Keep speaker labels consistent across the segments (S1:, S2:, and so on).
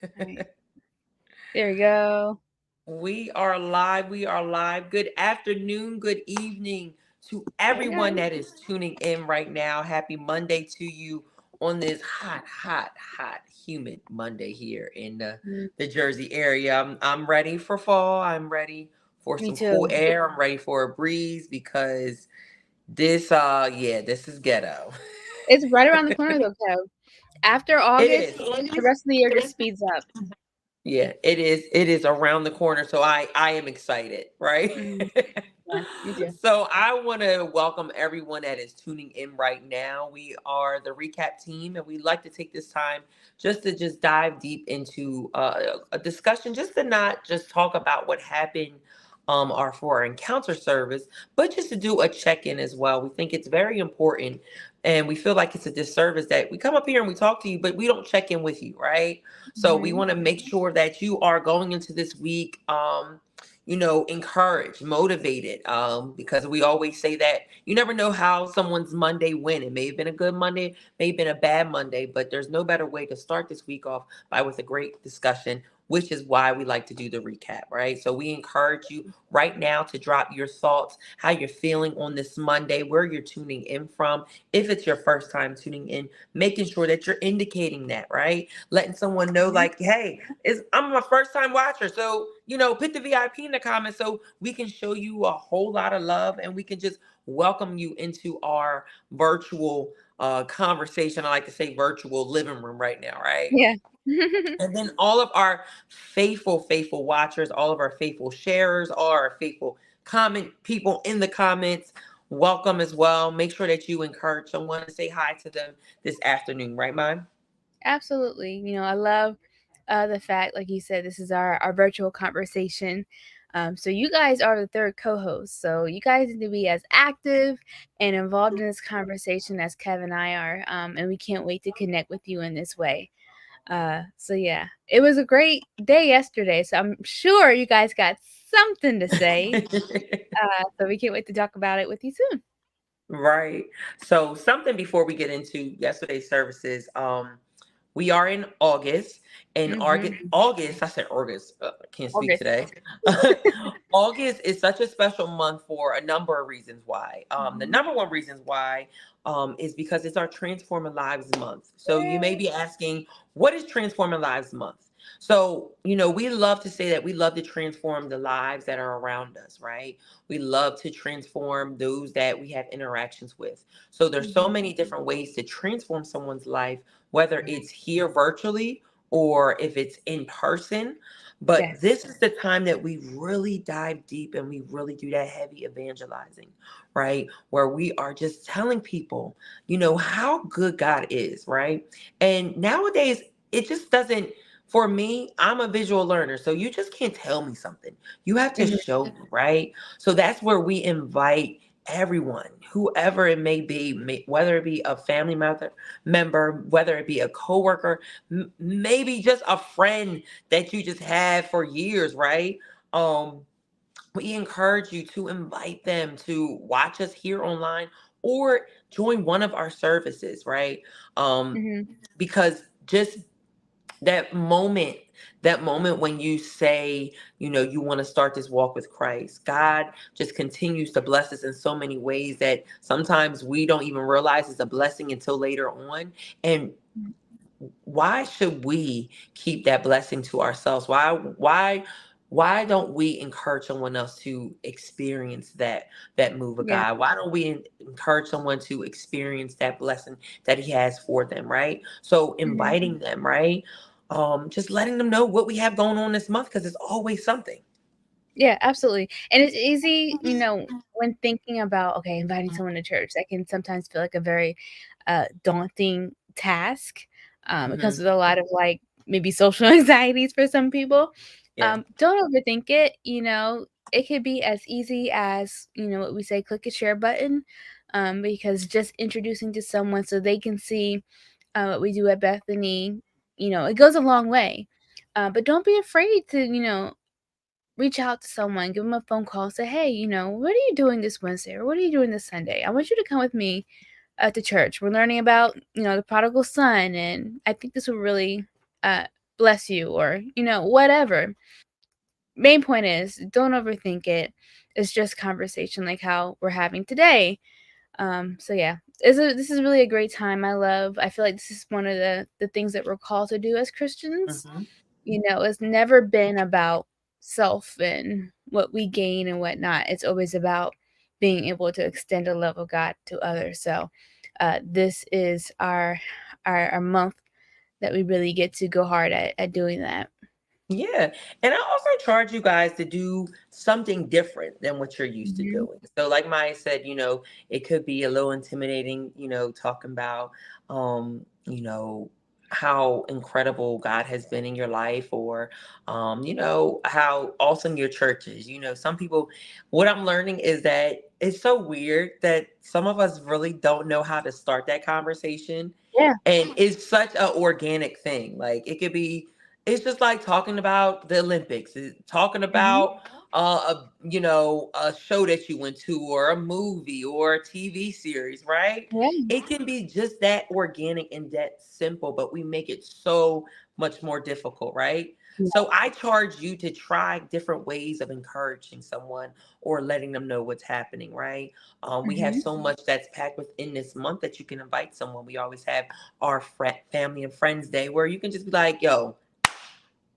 S1: All right. There we go.
S2: We are live. We are live. Good afternoon, good evening to
S1: Hey
S2: everyone
S1: guys.
S2: that is tuning in right now. Happy Monday to you on this hot, humid Monday here in
S1: Mm,
S2: the Jersey area. I'm ready for fall. I'm ready for
S1: me
S2: some cool
S1: too.
S2: air. I'm ready for a breeze because this is ghetto.
S1: It's right around the corner though, Kev. After
S2: It
S1: August, the
S2: is.
S1: rest of the year just speeds up.
S2: Yeah, it is. It is around the corner, so I am excited, right?
S1: Mhm. Yeah, me too.
S2: So I want to welcome everyone that is tuning in right now. We are the recap team, and we like to take this time just dive deep into a discussion, just to not just talk about what happened. Or for our encounter service, but just to do a check in as well. We think it's very important, and we feel like it's a disservice that we come up here and we talk to you, but we don't check in with you, right? So we
S1: Hmm.
S2: want to make sure that you are going into this week, encouraged, motivated, because we always say that you never know how someone's Monday went. It may have been a good Monday, may have been a bad Monday, but there's no better way to start this week off by with a great discussion, which is why we like to do the recap, right? So we encourage you right now to drop your thoughts, how you're feeling on this Monday, where you're tuning in from. If it's your first time tuning in, making sure that you're indicating that, right? Letting someone know, like, hey, I'm a first time watcher. So, put the VIP in the comments so we can show you a whole lot of love and we can just welcome you into our virtual conversation. I like to say virtual living room right now, right?
S1: Yeah.
S2: And then all of our faithful watchers, all of our faithful sharers, all our faithful comment people in the comments, welcome as well. Make sure that you encourage someone and say hi to them this afternoon, right, Mom?
S1: Absolutely. I love the fact, like you said, this is our virtual conversation. So you guys are the third co-host. So you guys need to be as active and involved in this conversation as Kev and I are. And we can't wait to connect with you in this way. So yeah, it was a great day yesterday. So I'm sure you guys got something to say. So we can't wait to talk about it with you soon.
S2: Right. So something before we get into yesterday's services, we are in August, and
S1: Mm-hmm.
S2: August, I said August, I can't speak
S1: August.
S2: today. August is such a special month for a number of reasons why. The
S1: Mhm.
S2: number one reason why is because it's our Transforming Lives month. So you may
S1: Yay.
S2: be asking, what is Transforming Lives month? So, we love to say that we love to transform the lives that are around us, right? We love to transform those that we have interactions with. So there's so
S1: Mhm.
S2: many different ways to transform someone's life, whether it's here virtually or if it's in person. But
S1: Yes.
S2: this is the time that we really dive deep and we really do that heavy evangelizing, right? Where we are just telling people, how good God is, right? And nowadays, it just doesn't, for me, I'm a visual learner. So you just can't tell me something. You have to
S1: Mhm.
S2: show me, right? So that's where we invite everyone, whoever it may be, whether it be a family member, whether it be a coworker, maybe just a friend that you just had for years, right? Um, we encourage you to invite them to watch us here online or join one of our services, right?
S1: Mhm.
S2: Because just that moment that moment when you say, you want to start this walk with Christ, God just continues to bless us in so many ways that sometimes we don't even realize it's a blessing until later on. And why should we keep that blessing to ourselves? Why don't we encourage someone else to experience that move of
S1: Yeah.
S2: God? Why don't we encourage someone to experience that blessing that he has for them, right? So
S1: Mhm.
S2: inviting them, right? Just letting them know what we have going on this month because it's always something.
S1: Yeah, absolutely. And it's easy, when thinking about, okay, inviting someone to church, that can sometimes feel like a very daunting task. It comes
S2: Hmm.
S1: with a lot of like maybe social anxieties for some people.
S2: Yeah.
S1: Don't overthink it. It could be as easy as, what we say, click a share button. Because just introducing to someone so they can see what we do at Bethany, it goes a long way. But don't be afraid to, reach out to someone, give them a phone call, say, hey, what are you doing this Wednesday or what are you doing this Sunday? I want you to come with me to church. We're learning about, the prodigal son. And I think this will really uh, bless you, or whatever. Main point is, don't overthink it. It's just conversation like how we're having today. So yeah, this is really a great time. I feel like this is one of the things that we're called to do as Christians.
S2: Hmm.
S1: It's never been about self and what we gain and whatnot. It's always about being able to extend the love of God to others. So this is our month that we really get to go hard at doing that.
S2: Yeah. And I also charge you guys to do something different than what you're used to
S1: Hmm.
S2: doing. So like Maya said, it could be a little intimidating, talking about how incredible God has been in your life, or how awesome your church is. Some people, what I'm learning is that it's so weird that some of us really don't know how to start that conversation.
S1: Yeah.
S2: And it's such an organic thing. Like it could be, it's just like talking about the Olympics, talking
S1: Hmm.
S2: about a show that you went to, or a movie, or a TV series, right?
S1: Yeah.
S2: It can be just that organic and that simple, but we make it so much more difficult, right? So I charge you to try different ways of encouraging someone or letting them know what's happening, right? We have
S1: Hmm.
S2: so much that's packed within this month that you can invite someone. We always have our family and friends day, where you can just be like, yo,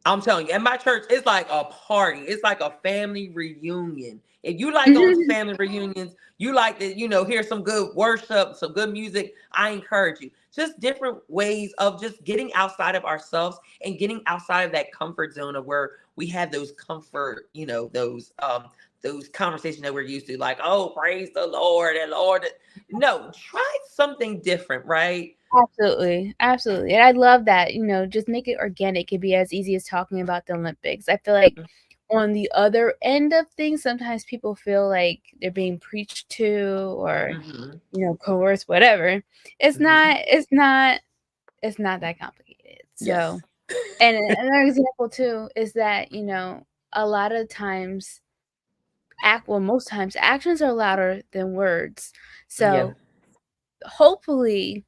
S2: I'm telling you, at my church, it's like a party. It's like a family reunion. If you like going to family reunions, you like to, hear some good worship, some good music, I encourage you. Just different ways of just getting outside of ourselves and getting outside of that comfort zone of where we have those comfort, those conversations that we're used to, like, oh, praise the Lord and Lord. No, try something different, right?
S1: Absolutely, absolutely, and I love that. Just make it organic. It could be as easy as talking about the Olympics. I feel like on the other end of things, sometimes people feel like they're being preached to, or
S2: Mm-hmm.
S1: coerced, whatever. It's
S2: Mm-hmm.
S1: not. It's not. It's not that complicated. So,
S2: Yes.
S1: and another example too is that a lot of times, most times, actions are louder than words.
S2: Yeah.
S1: So, hopefully,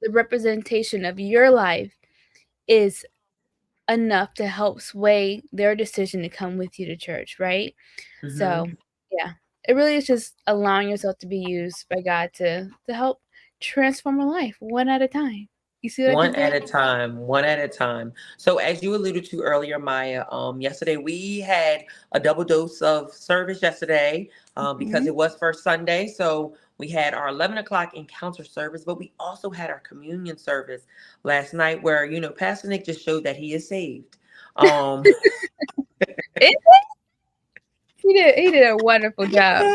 S1: the representation of your life is enough to help sway their decision to come with you to church, right? So,
S2: Mm-hmm.
S1: yeah, it really is just allowing yourself to be used by God to help transform a life one at a time. You see what I
S2: One
S1: did
S2: at
S1: there?
S2: a time, one at a time. So, as you alluded to earlier, Maya, yesterday we had a double dose of service yesterday, because
S1: Mhm.
S2: it was first Sunday. So, we had our 11 o'clock encounter service, but we also had our communion service last night, where, Pastor Nick just showed that he is saved. Um,
S1: It, he did a wonderful job.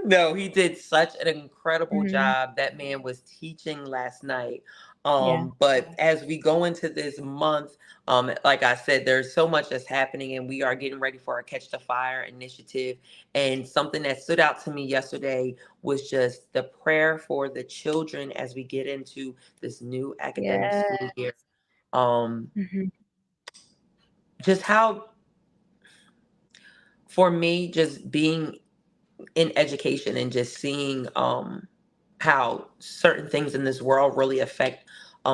S2: No, he did such an incredible
S1: Mhm.
S2: job. That man was teaching last night.
S1: Yeah.
S2: But as we go into this month, like I said, there's so much that's happening, and we are getting ready for our Catch the Fire initiative. And something that stood out to me yesterday was just the prayer for the children as we get into this new academic
S1: Yeah.
S2: school year. Um,
S1: Mhm.
S2: just how, for me, just being in education and just seeing how certain things in this world really affect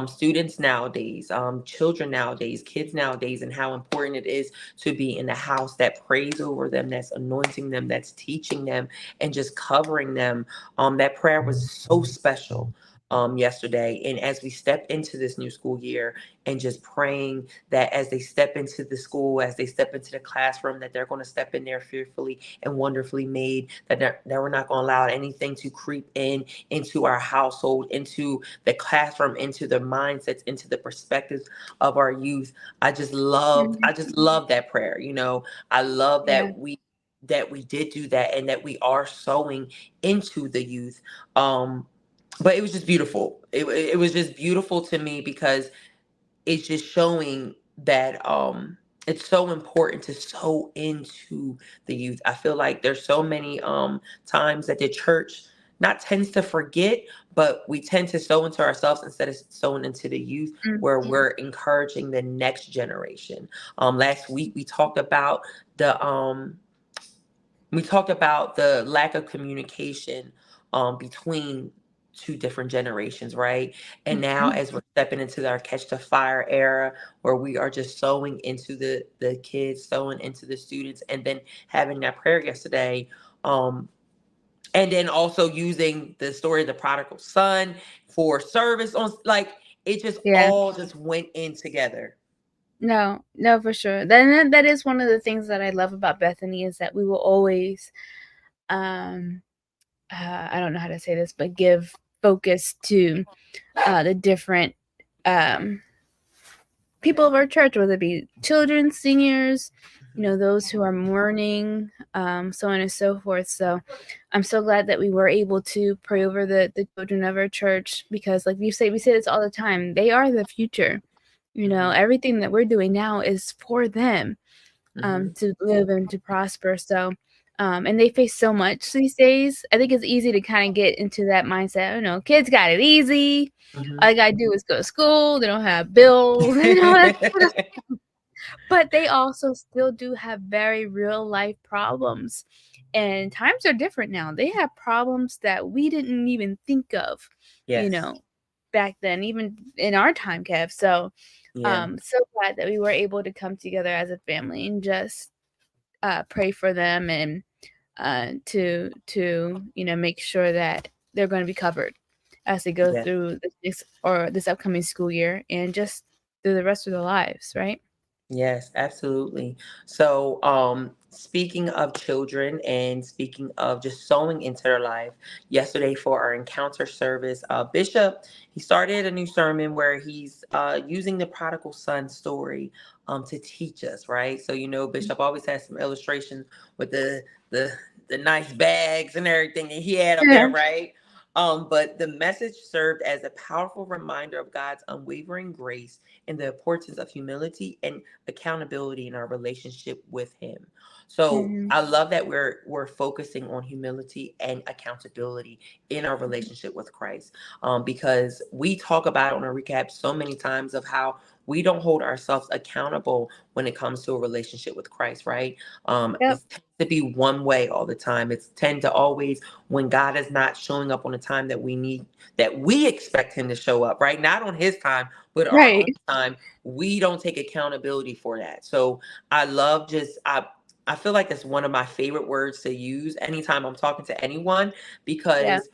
S2: students nowadays, children nowadays, kids nowadays, and how important it is to be in a house that prays over them, that's anointing them, that's teaching them, and just covering them. That prayer was so special yesterday. And as we step into this new school year, and just praying that as they step into the school, as they step into the classroom, that they're going to step in there fearfully and wonderfully made, that we're not going to allow anything to creep in into our household, into the classroom, into the mindsets, into the perspectives of our youth. I
S1: Mhm.
S2: just love that prayer. I love
S1: Yeah.
S2: that we did do that, and that we are sowing into the youth. But it was just beautiful. It was just beautiful to me, because it's just showing that it's so important to sow into the youth. I feel like there's so many times that the church not tends to forget, but we tend to sow into ourselves instead of sowing into the youth,
S1: Mm.
S2: where we're encouraging the next generation. Last week the we talked about the lack of communication between two different generations, right? And now
S1: Mhm.
S2: as we're stepping into our catch the fire era, where we are just sowing into the kids, sowing into the students, and then having that prayer yesterday, and then also using the story of the prodigal son for service on, like, it just
S1: Yeah.
S2: all just went in together.
S1: No, no, for sure. That is one of the things that I love about Bethany is that we will always, um, I don't know how to say this, but give focus to the different um, people of our church, whether it be children, seniors,
S2: Mhm.
S1: those who are mourning, so on and so forth. So I'm so glad that we were able to pray over the children of our church because, like we say this all the time, they are the future.
S2: Mhm.
S1: Everything that we're doing now is for them
S2: Mhm.
S1: to live and to prosper. So, and they face so much these days. I think it's easy to kind of get into that mindset. Kids got it easy. All
S2: Mhm.
S1: they gotta do is go to school. They don't have bills. That sort of, but they also still do have very real life problems. And times are different now. They have problems that we didn't even think of, you
S2: Yes.
S1: know, back then, even in our time, Kev. So,
S2: Yeah.
S1: so glad that we were able to come together as a family and just pray for them and to make sure that they're going to be covered as they go
S2: Yeah.
S1: through this upcoming school year and just through the rest of their lives, right?
S2: Yes, absolutely. So, speaking of children and speaking of just sowing into their life, yesterday for our encounter service, Bishop, he started a new sermon where he's using the prodigal son story to teach us, right? So, Bishop always has some illustrations with the the nice bags and everything that he had up
S1: Yeah.
S2: there, right? But the message served as a powerful reminder of God's unwavering grace and the importance of humility and accountability in our relationship with him. So
S1: Hmm.
S2: I love that we're focusing on humility and accountability in our relationship with Christ, because we talk about it on a recap so many times of how we don't hold ourselves accountable when it comes to a relationship with Christ, right?
S1: Yep.
S2: It tends to be one way all the time. It's tend to always, when God is not showing up on the time that we need, that we expect him to show up, right? Not on his time, but our
S1: Right.
S2: own time. We don't take accountability for that. So I love just I feel like that's one of my favorite words to use anytime I'm talking to anyone,
S1: Yeah.
S2: because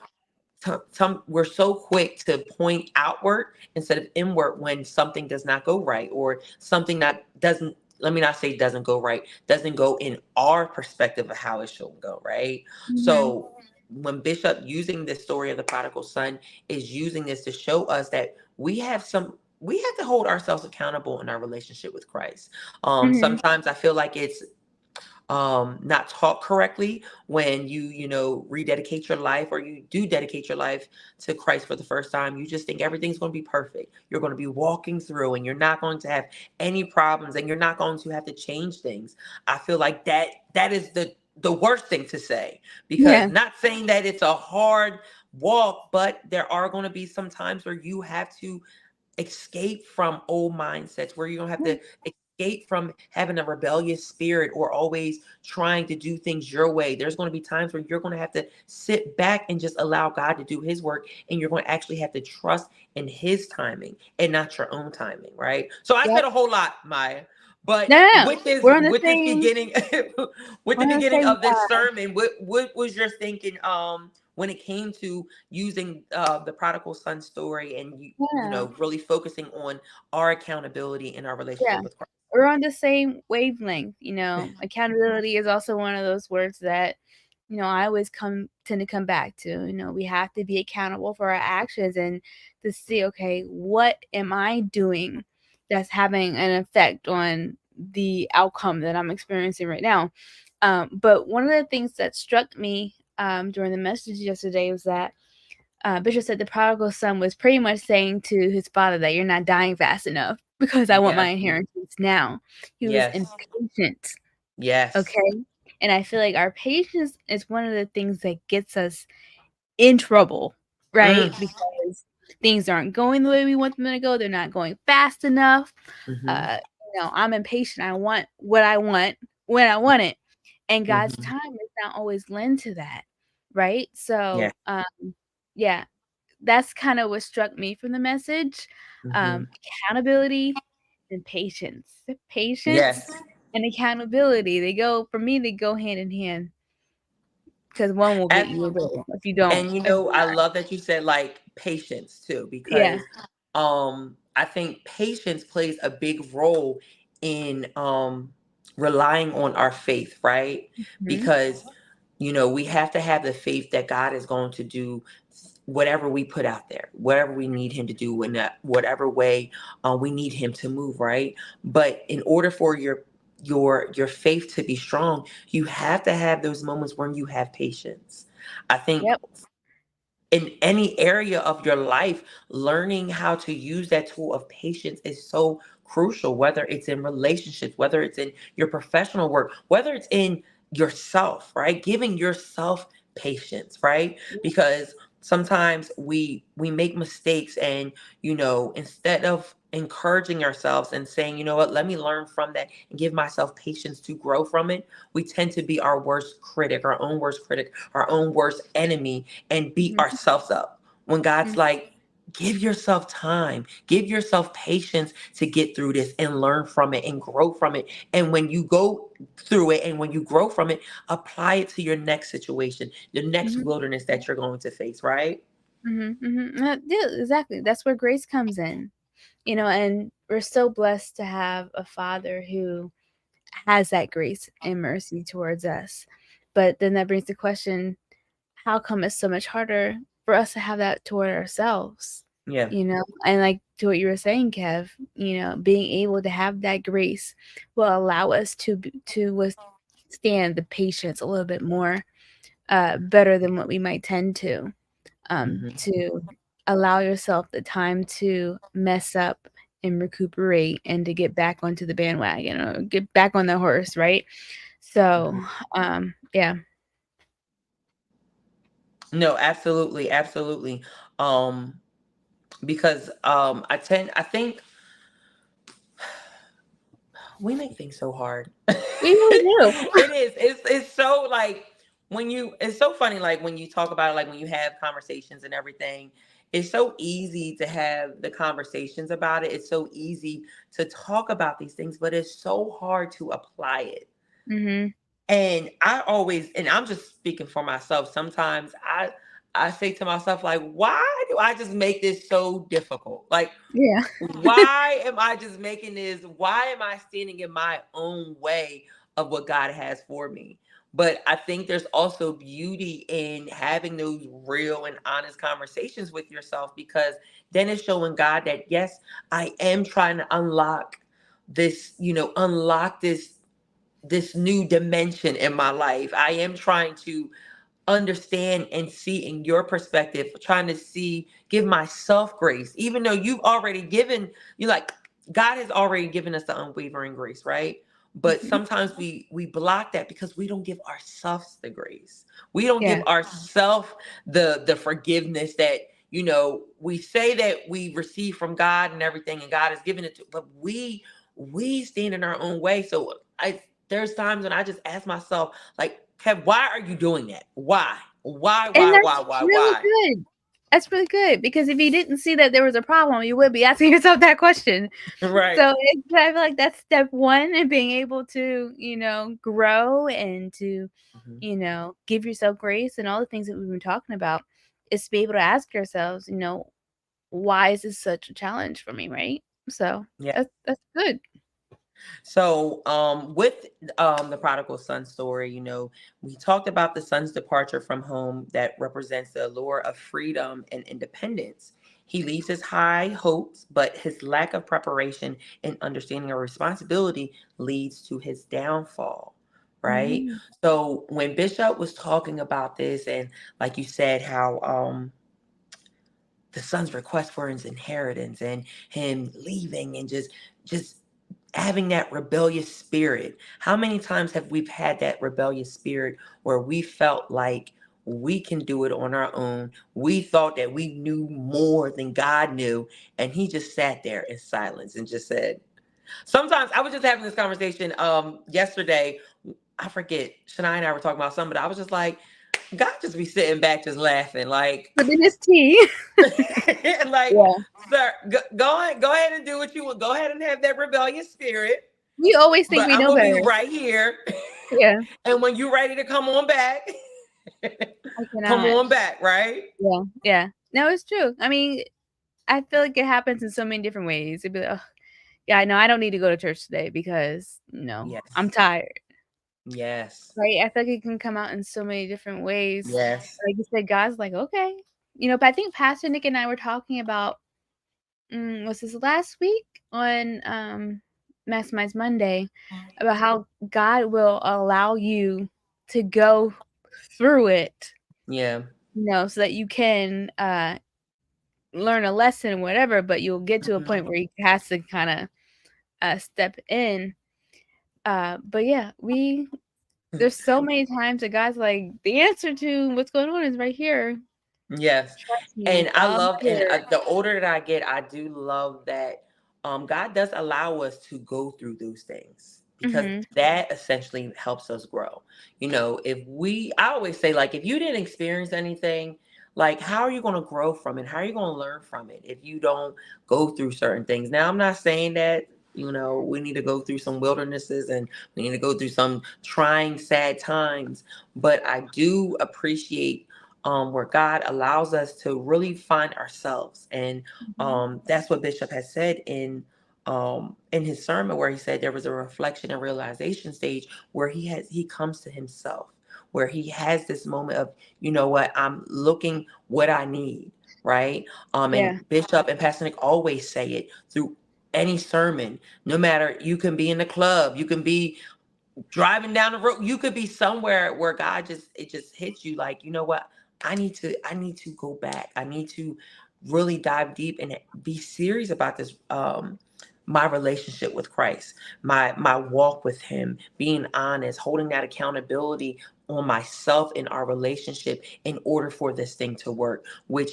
S2: we're so quick to point outward instead of inward when something does not go right, or something that doesn't, let me not say doesn't go right, doesn't go in our perspective of how it should go, right?
S1: Hmm.
S2: So when Bishop using this story of the prodigal son is using this to show us that we have to hold ourselves accountable in our relationship with Christ.
S1: Hmm.
S2: Sometimes I feel like it's not taught correctly when rededicate your life, or you do dedicate your life to Christ for the first time. You just think everything's going to be perfect. You're going to be walking through and you're not going to have any problems, and you're not going to have to change things. I feel like that is the worst thing to say, because
S1: Yeah.
S2: not saying that it's a hard walk, but there are going to be some times where you have to escape from old mindsets, where you don't have to escape from having a rebellious spirit or always trying to do things your way. There's going to be times where you're going to have to sit back and just allow God to do his work, and you're going to actually have to trust in his timing and not your own timing, right? So I said
S1: Yep.
S2: a whole lot, Maya.
S1: No,
S2: But
S1: no, no.
S2: with this
S1: We're on the
S2: with this
S1: same.
S2: beginning with
S1: We're
S2: the
S1: on the
S2: beginning
S1: same
S2: of this
S1: side.
S2: sermon, what was your thinking when it came to using the prodigal son story, and
S1: Yeah.
S2: really focusing on our accountability in our
S1: Yeah.
S2: relationship with Christ?
S1: We're on the same wavelength. Accountability is also one of those words that, I always tend to come back to. We have to be accountable for our actions and to see, okay, what am I doing that's having an effect on the outcome that I'm experiencing right now? But one of the things that struck me during the message yesterday was that Bishop said the prodigal son was pretty much saying to his father that you're not dying fast enough because I want
S2: Yeah.
S1: my inheritance now. He was
S2: Yes.
S1: impatient,
S2: Yes.
S1: okay? And I feel like our patience is one of the things that gets us in trouble, right?
S2: Mm.
S1: Because things aren't going the way we want them to go. They're not going fast enough.
S2: Mm-hmm.
S1: Uh, I'm impatient. I want what I want when I want it. And God's
S2: Mm-hmm.
S1: time is not always lend to that, right?
S2: Yeah.
S1: So, yeah, that's kind of what struck me from the message.
S2: Hmm.
S1: Accountability and patience. Patience
S2: Yes.
S1: and accountability. They go hand in hand, because one will get you a goal if you don't.
S2: And I love that you said like patience too,
S1: Yeah.
S2: because I think patience plays a big role in relying on our faith, right?
S1: Mhm.
S2: Because we have to have the faith that God is going to do whatever we put out there, whatever we need him to do in that whatever way we need him to move, right? But in order for your faith to be strong, you have to have those moments when you have patience. I think
S1: Yep.
S2: in any area of your life, learning how to use that tool of patience is so crucial, whether it's in relationships, whether it's in your professional work, whether it's in yourself, right? Giving yourself patience, right? Because sometimes we make mistakes, and instead of encouraging ourselves and saying, you know what, let me learn from that and give myself patience to grow from it, we tend to be our worst critic, our own worst critic, our own worst enemy, and beat
S1: Mhm.
S2: ourselves up. When God's
S1: Mhm.
S2: like, give yourself time, give yourself patience to get through this and learn from it and grow from it. And when you go through it and when you grow from it, apply it to your next situation, the next
S1: Mhm.
S2: wilderness that you're going to face, right?
S1: Mhm. Mhm. Yeah, exactly. That's where grace comes in. And we're so blessed to have a father who has that grace and mercy towards us. But then that brings the question, how come it's so much harder for us to have that toward ourselves?
S2: Yeah.
S1: And like to what you were saying, Kev, being able to have that grace will allow us to withstand the patience a little bit more, better than what we might tend
S2: Hmm.
S1: to allow yourself the time to mess up and recuperate and to get back onto the bandwagon or get back on the horse, right? So,
S2: Hmm.
S1: yeah.
S2: No, absolutely, absolutely. Um, because I think we make things so hard.
S1: We really do.
S2: It is. It's so like it's so funny, like when you talk about it, like when you have conversations and everything, it's so easy to have the conversations about it. It's so easy to talk about these things, but it's so hard to apply it.
S1: Mhm.
S2: And and I'm just speaking for myself, sometimes I say to myself, like, why do I just make this so difficult? Like,
S1: Yeah.
S2: why am I just making this? Why am I standing in my own way of what God has for me? But I think there's also beauty in having those real and honest conversations with yourself, because then it's showing God that, yes, I am trying to unlock this new dimension in my life. I am trying to understand and see in your perspective, trying to give myself grace, even though you like, God has already given us the unwavering grace, right? But
S1: Mhm.
S2: sometimes we block that because we don't give ourselves the grace. We don't give
S1: Yeah.
S2: ourselves the forgiveness that we say that we receive from God and everything, and God has given it to, but we stand in our own way. So I there's times when I just ask myself, like, Kev, why are you doing that? Why? Why,
S1: And
S2: why,
S1: that's
S2: why, why,
S1: really
S2: why?
S1: good. That's really good, because if you didn't see that there was a problem, you would be asking yourself that question.
S2: Right.
S1: So I feel like that's step one in being able to, grow and to,
S2: Mhm.
S1: give yourself grace and all the things that we've been talking about, is to be able to ask yourselves, why is this such a challenge for me, right? So
S2: Yeah.
S1: that's good.
S2: So, with the prodigal son story, we talked about the son's departure from home that represents the allure of freedom and independence. He leaves his high hopes, but his lack of preparation and understanding of responsibility leads to his downfall, right?
S1: Mhm.
S2: So, when Bishop was talking about this, and like you said, how the son's request for his inheritance and him leaving and just having that rebellious spirit. How many times have we had that rebellious spirit where we felt like we can do it on our own? We thought that we knew more than God knew, and he just sat there in silence and just said, sometimes I was just having this conversation yesterday. I forget, Shania and I were talking about something, but I was just like, God just be sitting back just laughing like
S1: Sipping his tea.
S2: like,
S1: Yeah.
S2: sir, go ahead and do what you want. Go ahead and have that rebellious spirit.
S1: We always think
S2: But
S1: we
S2: I'm
S1: know
S2: gonna be
S1: better.
S2: right here.
S1: Yeah.
S2: And when you're ready to come on back,
S1: I
S2: come
S1: cannot.
S2: on back, right?
S1: Yeah. Yeah. No, it's true. I mean, I feel like it happens in so many different ways. It'd be like, "Ugh, yeah, I know I don't need to go to church today because, I'm
S2: Yes.
S1: tired."
S2: Yes.
S1: Right? I feel like it can come out in so many different ways.
S2: Yes.
S1: Like you said, God's like, "Okay." But I think Pastor Nick and I were talking about, was this last week on Maximize Monday, about how God will allow you to go through it,
S2: Yeah.
S1: so that you can learn a lesson, whatever, but you'll get to a
S2: Mhm.
S1: point where he has to kind of step in. But yeah, there's so many times that God's like, the answer to what's going on is right here.
S2: Yes.
S1: Trust me,
S2: And I
S1: I'm
S2: love, and
S1: here.
S2: the older that I get, I do love that God does allow us to go through those things because
S1: Mhm.
S2: that essentially helps us grow. I always say, like, if you didn't experience anything, like, how are you going to grow from it? How are you going to learn from it if you don't go through certain things? Now, I'm not saying that, we need to go through some wildernesses and we need to go through some trying, sad times, but I do appreciate where God allows us to really find ourselves. And
S1: Mhm.
S2: that's what Bishop has said in his sermon, where he said there was a reflection and realization stage where he comes to himself, where he has this moment of, you know what, I'm looking what I need, right?
S1: Yeah.
S2: And Bishop and Pastor Nick always say it through any sermon. No matter, you can be in the club, you can be driving down the road, you could be somewhere where God just, it just hits you like, you know what, I need to go back, I need to really dive deep and be serious about this, my relationship with Christ, my walk with him, being honest, holding that accountability on myself in our relationship in order for this thing to work, which,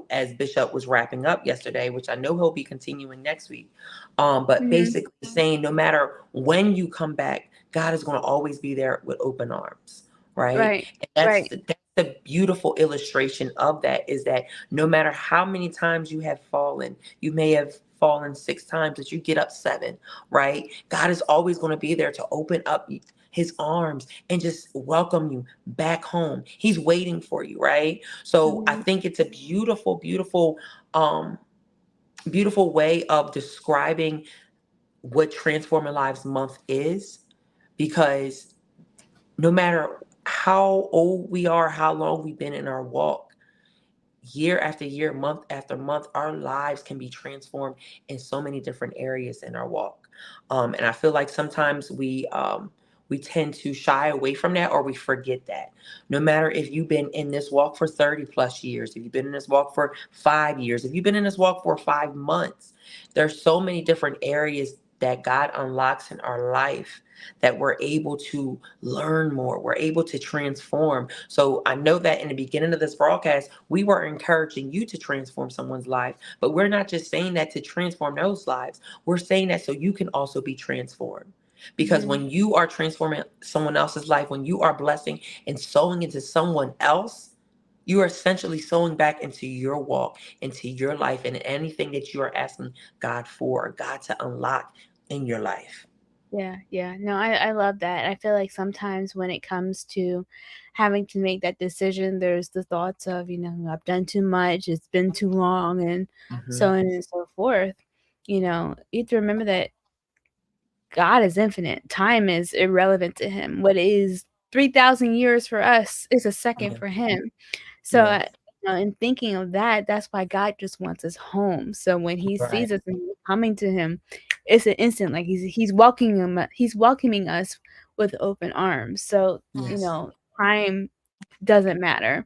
S2: as Bishop was wrapping up yesterday, which I know he'll be continuing next week, but
S1: Mhm.
S2: basically saying no matter when you come back, God is going to always be there with open arms, right?
S1: Right.
S2: And that's
S1: Right.
S2: the beautiful illustration of that, is that no matter how many times you have fallen, you may have fallen 6 times, but you get up seven, right? God is always going to be there to open up his arms and just welcome you back home. He's waiting for you, right? So I
S1: Mhm.
S2: think it's a beautiful, beautiful, beautiful way of describing what Transforming Lives Month is, because no matter how old we are, how long we've been in our walk, year after year, month after month, our lives can be transformed in so many different areas in our walk. And I feel like sometimes we tend to shy away from that, or we forget that. No matter if you've been in this walk for 30 plus years, if you've been in this walk for 5 years, if you've been in this walk for 5 months, there's so many different areas that God unlocks in our life that we're able to learn more, we're able to transform. So I know that in the beginning of this broadcast, we were encouraging you to transform someone's life, but we're not just saying that to transform those lives. We're saying that so you can also be transformed. Because
S1: Mhm.
S2: when you are transforming someone else's life, when you are blessing and sowing into someone else, you are essentially sowing back into your walk, into your life, and anything that you are asking God for, God to unlock in your life.
S1: Yeah, yeah. No, I love that. I feel like sometimes when it comes to having to make that decision, there's the thoughts of, I've done too much, it's been too long, and so
S2: Hmm.
S1: on and so forth. You have to remember that God is infinite. Time is irrelevant to him. What is 3,000 years for us is a second
S2: Yeah.
S1: for him. So,
S2: Yeah.
S1: in thinking of that, that's why God just wants us home. So when he
S2: Right.
S1: sees us and we're coming to him, it's an instant, like he's welcoming us with open arms. So,
S2: Yes.
S1: time doesn't matter.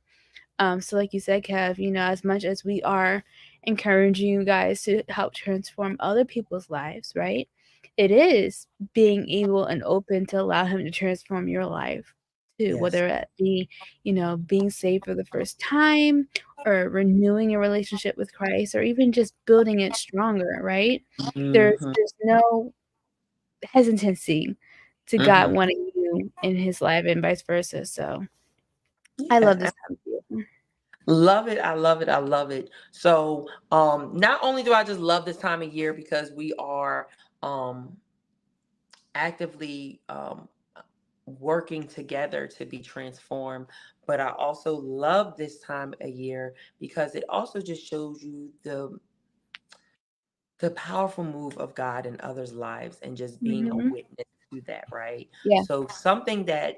S1: So like you said, Kev, as much as we are encouraging you guys to help transform other people's lives, right? It is being able and open to allow him to transform your life too,
S2: Yes.
S1: whether it be, being saved for the first time or renewing your relationship with Christ or even just building it stronger, right? There's
S2: Hmm.
S1: there's no hesitancy to God
S2: Hmm.
S1: wanting you in his life and vice versa. So I love
S2: Yeah,
S1: this time of year.
S2: love it. I love it. I love it. So, not only do I just love this time of year because we are um actively working together to be transformed, but I also love this time of year because it also just shows you the powerful move of God in others' lives and just being a
S1: Mhm.
S2: witness to that, right?
S1: Yeah.
S2: So something that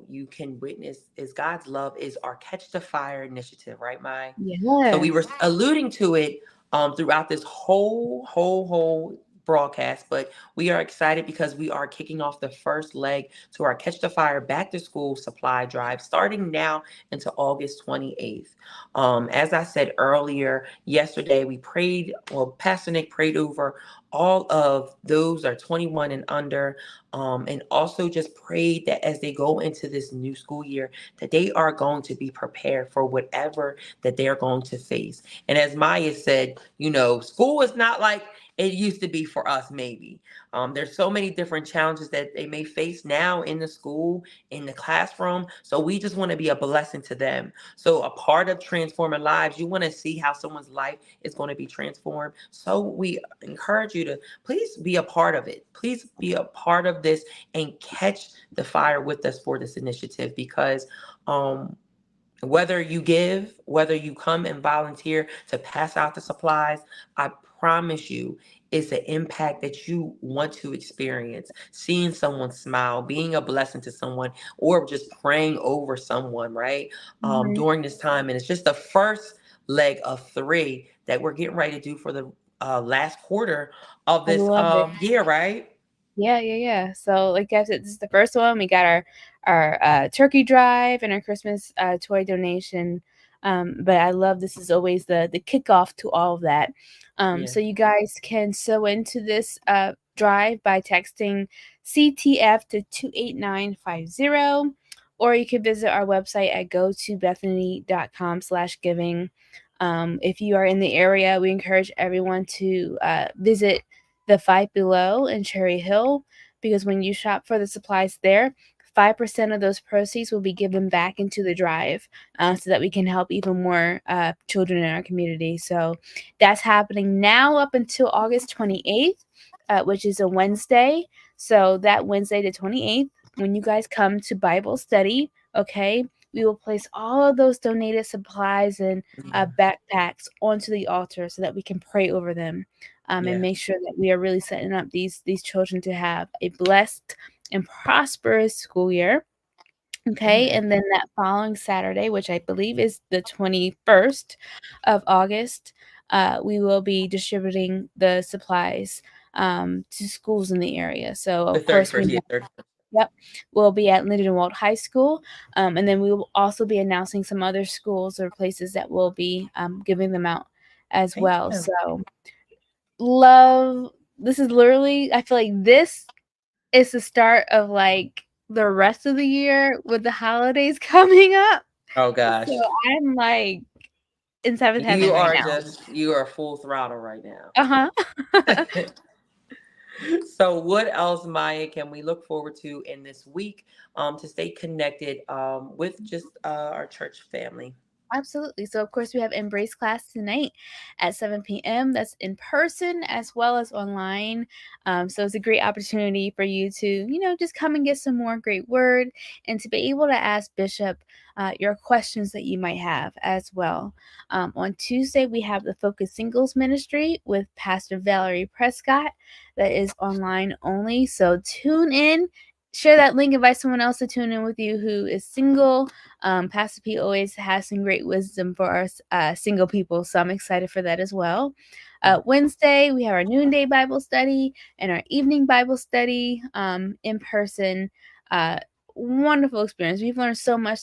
S2: you can witness is God's love is our Catch the Fire initiative, right, Mai? So we were
S1: Yes.
S2: alluding to it throughout this whole broadcast, but we are excited because we are kicking off the first leg to our Catch the Fire back to school supply drive starting now into August 28th. As I said earlier, yesterday we prayed, well, Pastor Nick prayed over all of those that are 21 and under, and also just prayed that as they go into this new school year, that they are going to be prepared for whatever that they're going to face. And as Maya said, school is not like it used to be for us, maybe. There's so many different challenges that they may face now in the school, in the classroom. So we just want to be a blessing to them. So, a part of transforming lives, you want to see how someone's life is going to be transformed. So, we encourage you to please be a part of it. Please be a part of this and catch the fire with us for this initiative because um, whether you give, whether you come and volunteer to pass out the supplies, I promise you it's an impact that you want to experience. Seeing someone smile, being a blessing to someone, or just praying over someone, right?
S1: Mhm.
S2: During this time. And it's just the first leg of three that we're getting ready to do for the last quarter of
S1: I
S2: this
S1: love it.
S2: year, right?
S1: Yeah, yeah, yeah. So, like I said, this is the first one. We got our turkey drive and our Christmas toy donation. But I love this is always the kickoff to all of that.
S2: Yeah.
S1: So you guys can sew into this drive by texting CTF to 28950, or you can visit our website at gotobethany.com/giving. If you are in the area, we encourage everyone to visit the Five Below in Cherry Hill because when you shop for the supplies there, 5% of those proceeds will be given back into the drive so that we can help even more children in our community. So that's happening now up until August 28th, which is a Wednesday. So that Wednesday, the 28th, when you guys come to Bible study, okay, we will place all of those donated supplies and
S2: Yeah.
S1: backpacks onto the altar so that we can pray over them and
S2: Yeah.
S1: make sure that we are really setting up these children to have a blessed and prosperous school year. Okay,
S2: Amen.
S1: and then that following Saturday, which I believe is the 21st of August, we will be distributing the supplies to schools in the area. So,
S2: The
S1: of course,
S2: 31st, yeah, 31st.
S1: yep, we'll be at Lindenwold High School, and then we will also be announcing some other schools or places that will be giving them out as well.
S2: Amen.
S1: So, love this is literally I feel like this is the start of, like, the rest of the year with the holidays coming up.
S2: Oh
S1: So,
S2: gosh.
S1: I'm, like, in 7th heaven
S2: You
S1: right
S2: are
S1: now.
S2: just you are full throttle right now.
S1: Uh-huh.
S2: So what else, Maya, can we look forward to in this week to stay connected with just our church family?
S1: Absolutely. So, of course, we have Embrace class tonight at 7 p.m. That's in person as well as online. So, it's a great opportunity for you to, just come and get some more great word and to be able to ask Bishop your questions that you might have as well. On Tuesday, we have the Focus Singles Ministry with Pastor Valerie Prescott that is online only. So, tune in. Share that link, invite someone else to tune in with you who is single. Pastor P always has some great wisdom for us single people, so I'm excited for that as well. Wednesday, we have our noonday Bible study and our evening Bible study in person. Uh, Wonderful experience. We've learned so much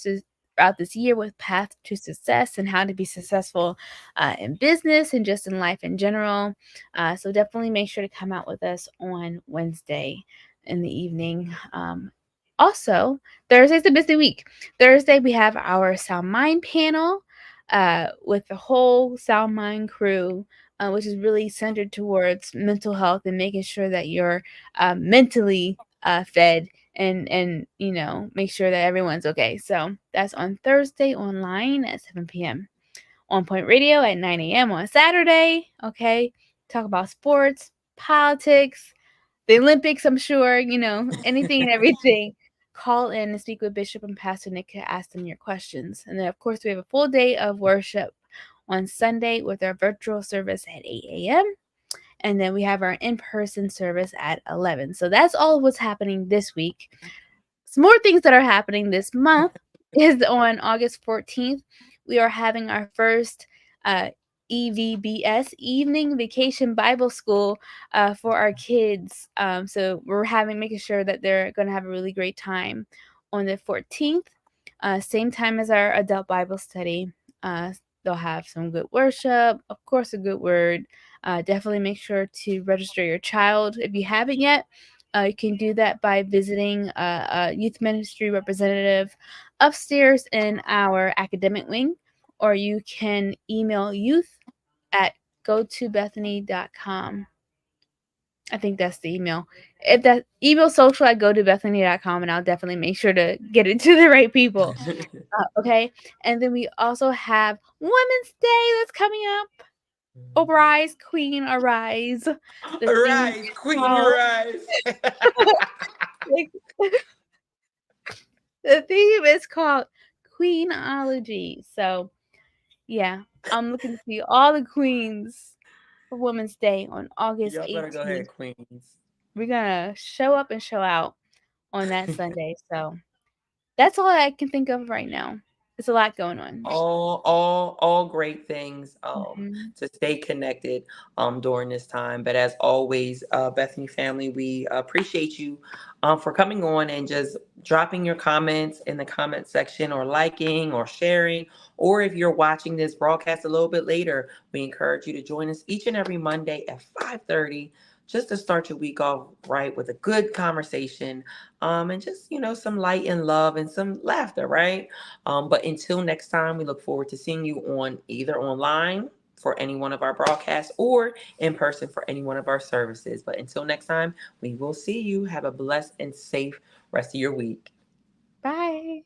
S1: throughout this year with Path to Success and how to be successful in business and just in life in general. So definitely make sure to come out with us on Wednesday in the evening. Also, Thursday's a busy week. Thursday, we have our Sound Mind panel with the whole Sound Mind crew, which is really centered towards mental health and making sure that you're mentally fed and make sure that everyone's okay. So that's on Thursday online at 7 p.m. On Point Radio at 9 a.m. on Saturday. Okay, talk about sports, politics, the Olympics. I'm sure anything and everything. Call in and speak with Bishop and Pastor Nick to ask them your questions. And then, of course, we have a full day of worship on Sunday with our virtual service at 8 a.m. And then we have our in person service at 11. So that's all what's happening this week. Some more things that are happening this month is on August 14th, we are having our first uh, EVBS, Evening Vacation Bible School, for our kids. So we're making sure that they're going to have a really great time on the 14th, same time as our adult Bible study. Uh, they'll have some good worship, of course, a good word. Definitely make sure to register your child if you haven't yet. You can do that by visiting a youth ministry representative upstairs in our academic wing, or you can email youth at gotobethany.com. I think that's the email. If that email social at gotobethany.com, and I'll definitely make sure to get it to the right people. Okay. And then we also have Women's Day that's coming up. Arise, Queen, arise. The theme
S2: Rise,
S1: is
S2: Queen,
S1: called
S2: rise.
S1: like, the theme is called Queenology. So yeah, I'm looking to see all the queens for Women's Day on August
S2: Y'all better go ahead,
S1: 18th.
S2: Queens.
S1: We're gonna show up and show out on that Sunday. So that's all I can think of right now. There's a lot going on.
S2: All great things
S1: Hmm.
S2: to stay connected during this time. But as always, Bethany family, we appreciate you for coming on and just dropping your comments in the comment section, or liking or sharing. Or if you're watching this broadcast a little bit later, we encourage you to join us each and every Monday at 5:30, just to start your week off right with a good conversation, and just some light and love and some laughter, right? But until next time, we look forward to seeing you on either online for any one of our broadcasts, or in person for any one of our services. But until next time, we will see you. Have a blessed and safe rest of your week.
S1: Bye.